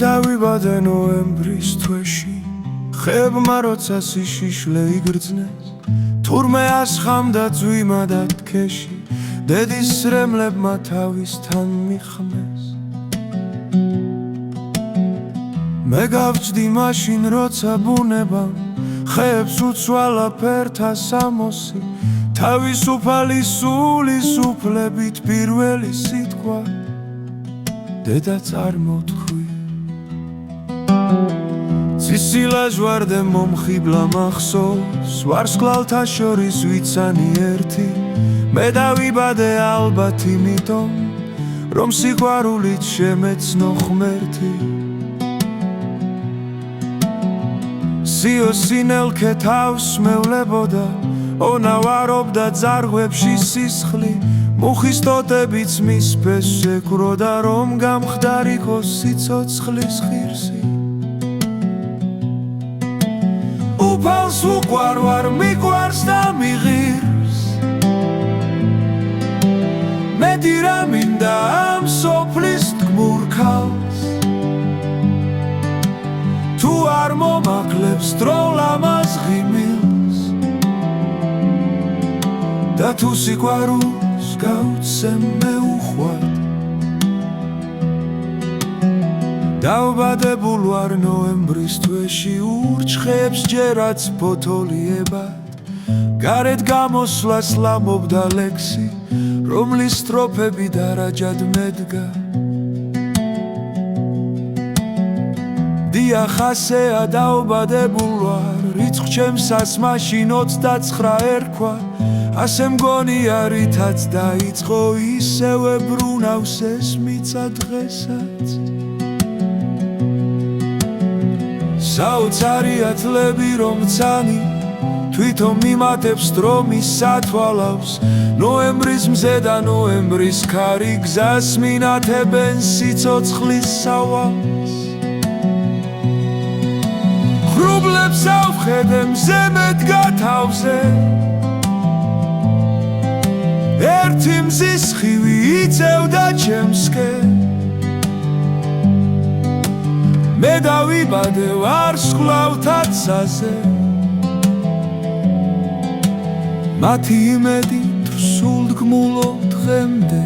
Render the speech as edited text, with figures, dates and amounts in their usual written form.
დავიბადე ნოემბრის თვეში, ხეებმა როცა სიშიშლე იგრძნეს, თურმე ასხამდა წვიმა და თქეში, დედის სრემლებმა თავისთან მიხმეს. მე გავჯდი მაშინ როცა ბუნებამ ხეებს უცვალა ფერთა სამოსი, თავისუფალი სულის უფლებით პირველი სიტყვა დედა წარმოთქვი. ცისილაჟვარდე მომხიბლა მახსოვს, ვარსკვლავთა შორის ვიცანი ერთი, მე დავიბადე ალბათ იმიტომ, რომ სიყვარულით შემეცნო ღმერთი. სიოსინელქე თავს მევლებოდა, ონა ვარობდა ძარღვებში სისხლი, მუხის ტოტებიც მის ფეს შეკვროდა, რომ გამხდარიყო სიცოცხლის ღირსი. უფალს უყვარვარ, მიყვარს და მიღირს, მეტი რა მინდა ამ სოფლის თქმურ ქალს, თუ არ მომაკლებს დრო ლამაზ ღიმილს, და თუ სიყვარულს გავცემ მე უხვად. დავბადებულ ვარ ნოემბრის თვეში, ურჩხებს ჯერაც ფოთოლიებად, გარეთ გამოსვლას ლამობდა ლექსი, რომლის სტროფები დარაჯად მედგა. დიახ, ასეა დავბადებულ ვარ, რიცხვჩემსას მაშინ 29 ერქვა, ასე მგონია რითაც დაიწყო, ისევე ბრუნავს ეს მიწა დღესაც. საოცარია თლები რომ ცანი, თვითონ მიმატებს დრომის სათვალავს, ნოემბრის მზე და ნოემბრის ქარი გზას მინათებენ სიცოცხლის სავალს. ღრუბლებს ავხედე მზე მედგა თავზე, ერთი მზის ხივი იწევდა ჩემსკენ, მე დავიბადე ვარსკვლავთა ცაზე, მათი იმედით სულ დგმულობ დღემდე.